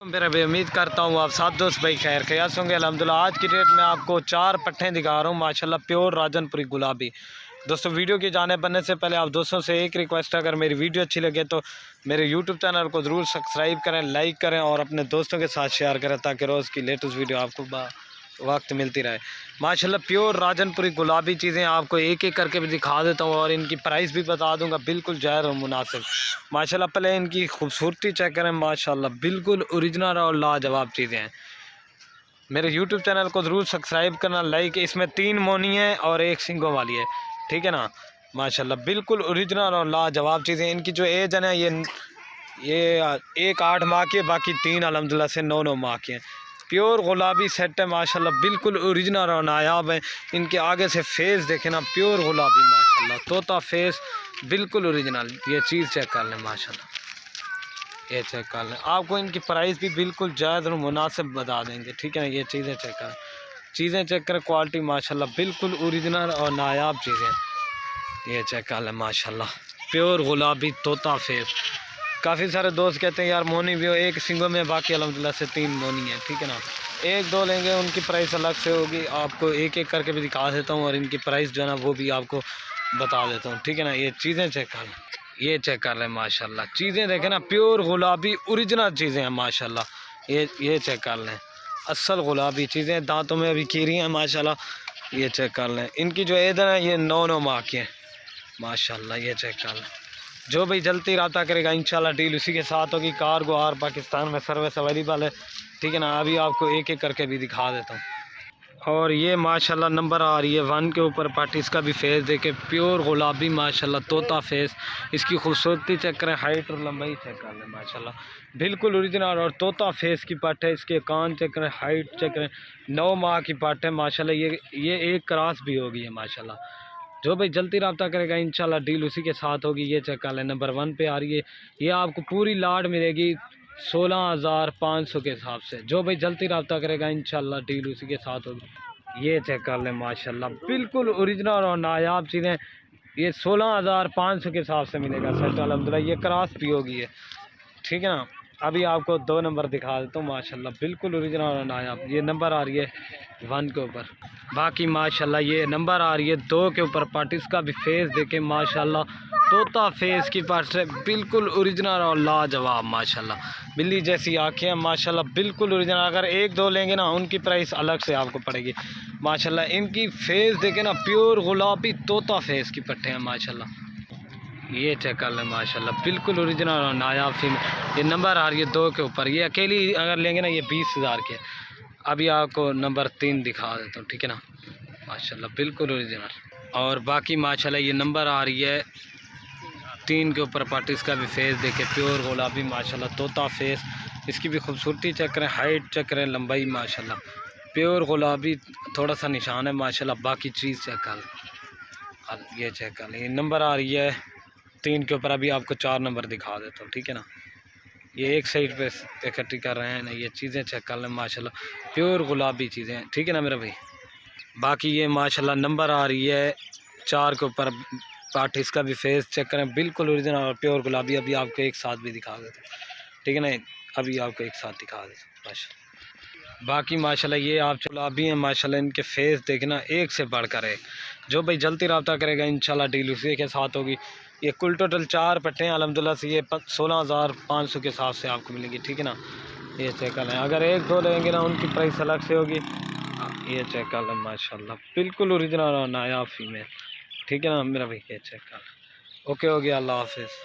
मेरा भी उम्मीद करता हूँ आप साथ दोस्त भाई खैर खयास होंगे अल्हम्दुलिल्लाह। आज की डेट में आपको 4 पट्टे दिखा रहा हूँ माशाल्लाह, प्योर राजनपुरी गुलाबी। दोस्तों वीडियो की जाने बनने से पहले आप दोस्तों से एक रिक्वेस्ट है, अगर मेरी वीडियो अच्छी लगे तो मेरे यूट्यूब चैनल को ज़रूर सब्सक्राइब करें, लाइक करें और अपने दोस्तों के साथ शेयर करें ताकि रोज़ की लेटेस्ट वीडियो आपको वक्त मिलती रहे। माशाल्लाह प्योर राजनपुरी गुलाबी चीज़ें आपको एक एक करके भी दिखा देता हूँ और इनकी प्राइस भी बता दूंगा, बिल्कुल जायज़ और मुनासिब। माशाल्लाह पहले इनकी खूबसूरती चेक करें, माशाल्लाह बिल्कुल ओरिजिनल और लाजवाब चीज़ें हैं। मेरे यूट्यूब चैनल को ज़रूर सब्सक्राइब करना, लाइक। इसमें 3 मोनी है और 1 सिंगों वाली है, ठीक है ना। माशाल्लाह बिल्कुल ओरिजिनल और लाजवाब चीज़ें। इनकी जो एज है ना, ये 1 8 माह की है, बाकी 3 अल्हम्दुलिल्लाह से 9 9 माह की हैं। प्योर गुलाबी सेट है माशाल्लाह, बिल्कुल ओरिजिनल और नायाब है। इनके आगे से फेस देखें ना, प्योर गुलाबी माशाल्लाह, तोता फेस बिल्कुल ओरिजिनल। ये चीज़ चेक कर लें माशाल्लाह, ये चेक कर लें। आपको इनकी प्राइस भी बिल्कुल जायज़ और मुनासिब बता देंगे, ठीक है ना। ये चीज़ें चेक करें, चीज़ें चेक करें, क्वालिटी माशाल्लाह बिल्कुल ओरिजिनल और नायाब चीज़ें। ये चेक कर लें माशाल्लाह, प्योर गुलाबी तोता फेस। काफ़ी सारे दोस्त कहते हैं यार मोनी भी हो, 1 सिंगों में, बाकी अल्हम्दुलिल्लाह से 3 मोनी है, ठीक है ना। 1 2 लेंगे उनकी प्राइस अलग से होगी, आपको एक एक करके भी दिखा देता हूँ और इनकी प्राइस जो है ना वो भी आपको बता देता हूँ, ठीक है ना। ये चीज़ें चेक कर लें, ये चेक कर लें माशाल्लाह, चीज़ें देखें ना, प्योर गुलाबी ओरिजिनल चीज़ें हैं माशाल्लाह। ये चेक कर लें, असल गुलाबी चीज़ें, दांतों में अभी कीरी हैं माशाल्लाह। ये चेक कर लें, इनकी जो एज है ना ये 9 9 माह की है माशाल्लाह। ये चेक कर लें, जो भाई जल्दी रब्ता करेगा इंशाल्लाह डील उसी के साथ होगी। कार्गो आर पाकिस्तान में सर्विस अवेलेबल है, ठीक है ना। अभी आपको एक एक करके भी दिखा देता हूँ। और ये माशाल्लाह नंबर आ रही है 1 के ऊपर पार्टी, इसका भी फेस देखे, प्योर गुलाबी माशाल्लाह तोता फेस। इसकी खूबसूरती चेक करें, हाइट और लंबाई चेक कर लें माशाल्लाह, बिल्कुल ओरिजिनल और तोता फेस की पट है। इसके कान चेक करें, हाइट चेक करें, 9 माह की पट है माशाल्लाह। ये एक क्रॉस भी होगी है माशाल्लाह। जो भाई जल्दी रब्ता करेगा इंशाल्लाह डील उसी के साथ होगी। ये चेक कर लें, नंबर 1 पे आ रही है। ये आपको पूरी लाट मिलेगी 16,500 के हिसाब से। जो भाई जल्दी रब्ता करेगा इंशाल्लाह डील उसी के साथ होगी। ये चेक कर लें माशाल्लाह, बिल्कुल ओरिजिनल और नायाब चीज़ें। ये 16,500 के हिसाब से मिलेगा सेट अल्हम्दुलिल्लाह। ये क्रॉस भी होगी है, ठीक है ना। अभी आपको 2 नंबर दिखा देता हूँ माशाल्लाह, बिल्कुल ओरिजिनल और नायाब। ये नंबर आ रही है 1 के ऊपर, बाकी माशाल्लाह ये नंबर आ रही है 2 के ऊपर पार्ट। इसका भी फेस देखें माशाल्लाह, तोता फेस की पार्ट से बिल्कुल ओरिजिनल और लाजवाब माशाल्लाह। बिल्ली जैसी आँखें हैं माशाल्लाह, बिल्कुल ओरिजिनल। अगर 1 2 लेंगे ना उनकी प्राइस अलग से आपको पड़ेगी माशाल्लाह। इनकी फेस देखें ना, प्योर गुलाबी तोता फेस की पट्टे हैं माशाल्लाह। ये चेक कर लें माशाल्लाह, बिल्कुल ओरिजिनल और नायाब फीमेल। ये नंबर आ रही है 2 के ऊपर। ये अकेली अगर लेंगे ना ये 20,000 के। अभी आपको नंबर 3 दिखा देता हूँ, ठीक है ना। माशाल्लाह बिल्कुल ओरिजिनल। और बाकी माशाल्लाह ये नंबर आ रही है 3 के ऊपर पार्टी। इसका भी फेस देखे, प्योर गुलाबी माशाल्लाह तोता फेस। इसकी भी खूबसूरती चेक करें, हाइट चेक करें, लंबाई माशाल्लाह, प्योर गुलाबी। थोड़ा सा निशान है माशाल्लाह, बाकी चीज़ चेक कर लें। ये चेक कर लें, ये नंबर आ रही है 3 के ऊपर। अभी आपको 4 नंबर दिखा देता हूँ, ठीक है ना। ये एक साइड पे इकट्ठी कर रहे हैं ना, ये चीज़ें चेक कर लें माशाल्लाह, प्योर गुलाबी चीज़ें हैं, ठीक है ना मेरा भाई। बाकी ये माशाल्लाह नंबर आ रही है 4 के ऊपर पार्ट। इसका भी फेस चेक करें, बिल्कुल ओरिजिनल और प्योर गुलाबी। अभी आपको एक साथ भी दिखा देते हैं, ठीक है ना। अभी आपको एक साथ दिखा देते हैं माशा। बाकी माशाल्लाह ये आप गुलाबी हैं माशाल्लाह। इनके फेस देखना एक से बढ़कर है। जो भाई जल्दी रब्ता करेगा इंशाल्लाह डील उसी के साथ होगी। ये कुल टोटल 4 पट्टे हैं अल्हम्दुलिल्लाह से। ये 16,500 के हिसाब से आपको मिलेगी, ठीक है ना। ये चेक कर लें, अगर 1 2 लेंगे ना उनकी प्राइस अलग से होगी। ये चेक कर लें माशाल्लाह, बिल्कुल ओरिजिनल और नायाब फीमेल, ठीक है ना मेरा भाई। ये चेक कर लें, ओके हो गया, अल्लाह हाफिज़।